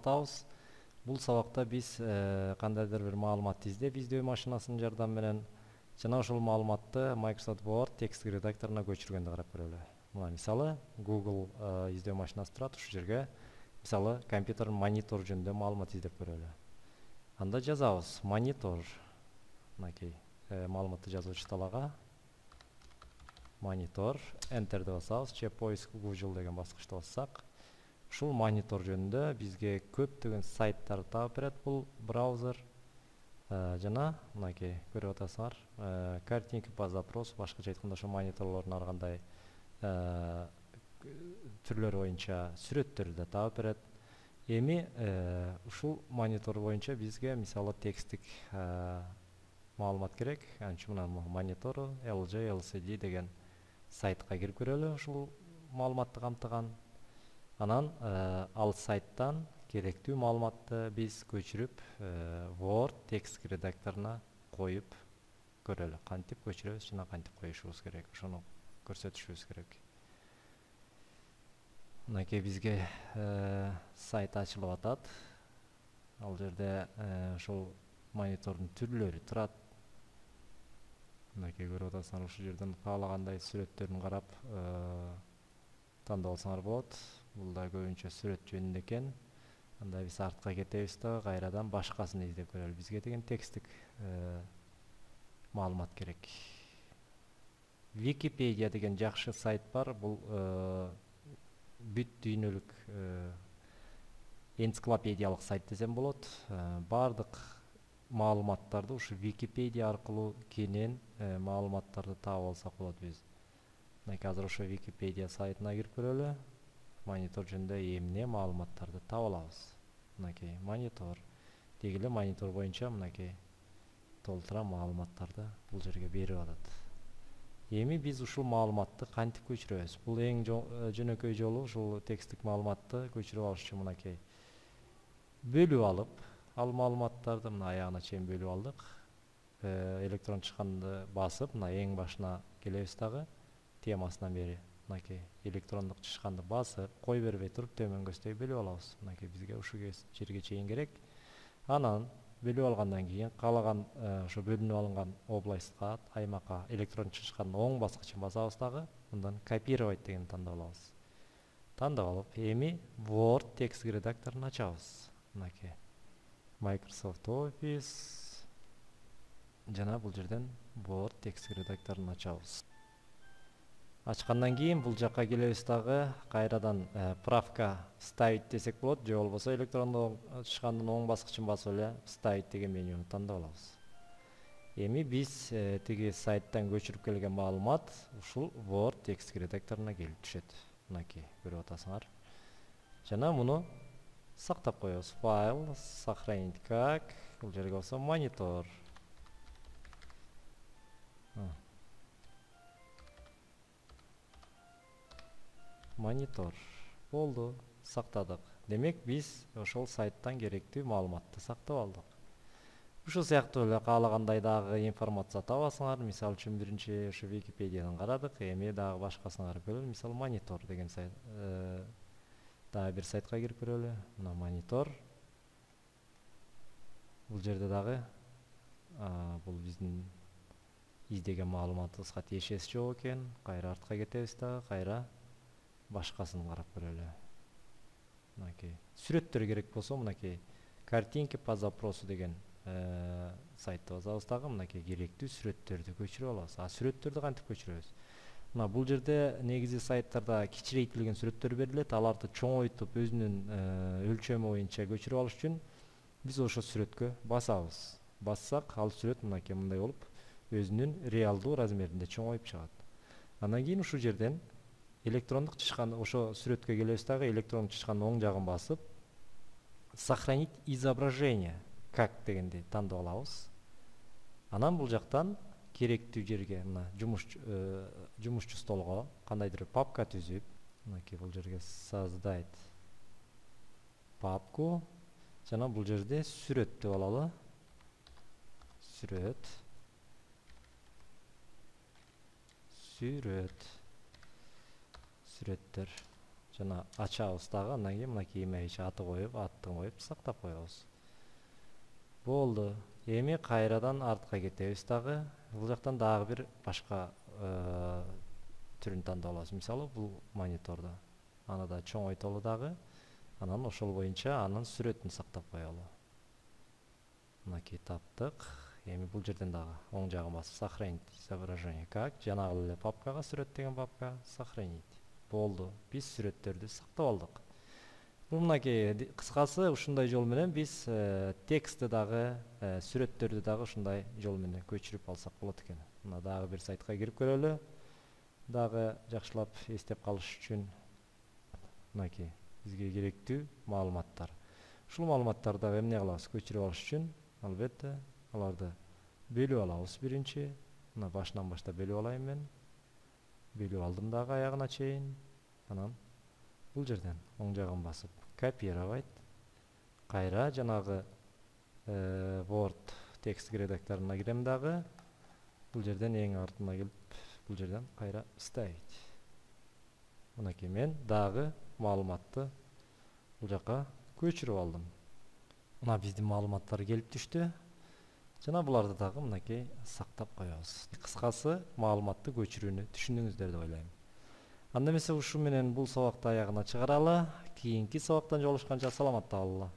танытабыз. Бул сабакта биз кандайдыр бир маалыматты издеп, издөө машинасынын жардамы менен жана ошол маалыматты Microsoft Word текст редакторуна көчүргөндү карап көрөлү. Мына мисалы Google издөө машинасы турат, ушул жерге мисалы компьютер монитор жөнүндө маалымат издеп көрөлү. Анда жазабыз монитор. Мынакей маалыматты жазуучу талага монитор, Enter деп басабыз, же поиск Google деген баскычты бассак, ушул монитор жөнүндө бизге көптөгөн сайттарды таап берет бул браузер. Жана мынакей көрүп атасыңар, картинки по запросу, башкача айтканда ошо мониторлордун ар кандай түрлөрү боюнча сүрөттөрдү да таап берет. Эми ушул монитор боюнча бизге мисалы текстик маалымат керек. Анчы мына монитору LG LCD деген сайтка кирип көрөлү, ушул маалыматты камтыган. Анан ал сайттан керектүү маалыматты биз көчүрүп Word текст редакторуна коюп көрөлү. Кантип көчүрөбүз жана кантип коюшубуз керек, ошону көрсөтүшүбүз керек. Мынакей бизге сайт ачылып атат. Ал жерде ошол монитордун түрлөрү турат. Мынакей көрүп атасыңар, ушул жерден каалагандай сүрөттөрүн карап тандап алсаңар болот. Бул да көбүнчө сүрөт жөнүндө экен. Анда биз артка кетебиз да кайрадан башкасын издеп көрөлү. Бизге деген текстик маалымат керек. Wikipedia деген жакшы сайт бар. Бул бүт дүйнөлүк энциклопедиялык сайт десем болот. Бардык маалыматтарды ушу Wikipedia аркылуу кенен маалыматтарды таап алсак болот биз. Мынакей азыр ошо Wikipedia сайтына кирип көрөлү. Монитор жөнүндө эмне маалыматтарды таап алабыз. Мынакей монитор. Дегеле монитор боюнча мынакей толтура маалыматтарды бул жерге берип атат. Эми биз ушул маалыматты кантип көчүрөбүз? Бул эң жөнөкөй жолу ушул текстик маалыматты көчүрүп алыш үчүн мынакей бөлүп алып, ал маалыматтарды мына аягына чейин бөлүп алдык. Электрон чыкканды басып, мына эң башына келебиз дагы, темасынан бери. Мынакей электрондук чычканды басып, кой бербей туруп төмөнгөсдөй бөлүп алабыз. Мынакей бизге ушул жерге чейин керек. Анан бөлүп алгандан кийин каалаган ошо бөлүнүп алынган областка, аймакка электрон чычкандын оң баскычын басабыз дагы. Мындан копировать дегенди тандап алабыз. Тандап алып, эми Word текст редакторун ачабыз. Мынакей Microsoft Office жана бул жерден Word текст редакторун ачабыз. Ачкандан кийин бул жакка келебиз дагы, кайрадан правка вставить десек болот, же болбосо электрондо чычкандын оң баскычын басып эле вставить деген менюну тандап алабыз. Эми биз тиги сайттан көчүрүп келген маалымат ушул Word текст редакторуна келип түшөт. Мынакей көрүп атасыңар. Жана муну сактап коебуз. Файл, сохранить как, бул жерге болсо монитор. Монитор болду, сактадык. Демек биз ошол сайттан керектүү маалыматты сактап алдык. Ушул сыяктуу эле каалагандай дагы информация табасыңар. Мисалы үчүн биринчи ошо Википедиядан карадык, эми дагы башкасын карап көрөлү. Мисалы монитор деген сайт. Дагы бир сайтка кирип көрөлү. Мына монитор. Бул жерде дагы бул биздин издеген маалыматыбызга тиешеси жок экен. Кайра артка кетебиз дагы, кайра башкасын карап көрөлү. Мынакей сүрөттөр керек болсо, мынакей картинки по запросу деген сайтты басабыз дагы, мынакей керектүү сүрөттөрдү көчүрүп алабыз. Сүрөттөрдү кантип көчүрөбүз? Мына бул жерде негизи сайттарда кичирейтилген сүрөттөр берилет. Аларды чоңойтуп өзүнүн өлчөмү боюнча көчүрүп алыш үчүн биз ошо сүрөткө басабыз. Бассак, ал сүрөт мынакей мындай болуп өзүнүн реалдуу размеринде чоңоюп чыгат. Андан кийин ушул жерден электрондук чычкан ошо сүрөткө келебиз дагы, электрондук чычкандын оң жагын басып, сохранить изображение как дегенди тандап алабыз. Анан бул жактан керектүү жерге, мына жумушчу столго кандайдыр папка түзүп, мынакей бул жерге создать папку, жана бул жерде сүрөт деп алалы. Сүрөттөр. жана ачабыз дагы, андан кийин мынакей имейчи аты коюп, аттын коюп сактап коебуз. Болду. Эми кайрадан артка кетебиз дагы. Бул жактан дагы бир башка түрүн тандап алабыз. Мисалы, бул монитордо. Аны да чоңойтолу дагы. Анан ошол боюнча анын сүрөтүн сактап коелу. Мынакей таптык. Эми бул жерден дагы оң жагын басып сохранить изображение как, жанагы эле папкага, сүрөт деген папка сохранить. Болду. Биз сүрөттөрдү сактап алдык. Бул мынакей кыскасы ушундай жол менен биз текстти дагы, сүрөттөрдү дагы ушундай жол менен көчүрүп алсак болот экен. Мына дагы бир сайтка кирип көрөлү. Дагы жакшылап эстеп калыш үчүн мынакей бизге керектүү маалыматтар. Ушул маалыматтарды дагы эмне кылабыз? Көчүрүп алыш үчүн албетте аларды бөлүп алабыз биринчи. Мына башынан баштап бөлүп алайын мен. Бөлүп алдым дагы аягына чейин. Анан бул жерден оң жагын басып копировать. Кайра жанагы Word текст редакторуна кирем дагы. Бул жерден эң артына келип, бул жерден кайра вставить. Мынакей мен дагы маалыматты бул жака көчүрүп алдым. Мына биздин маалыматтар келип түштү. Жана буларды дагы мынакей сактап коебуз. Кыскасы, маалыматты көчүрүүнү түшүндүңүздөр деп ойлойм. Анда эмесе ушу менен бул сабакты аягына чыгаралы. Кийинки сабактан жолугушканча саламатта болуңуздар.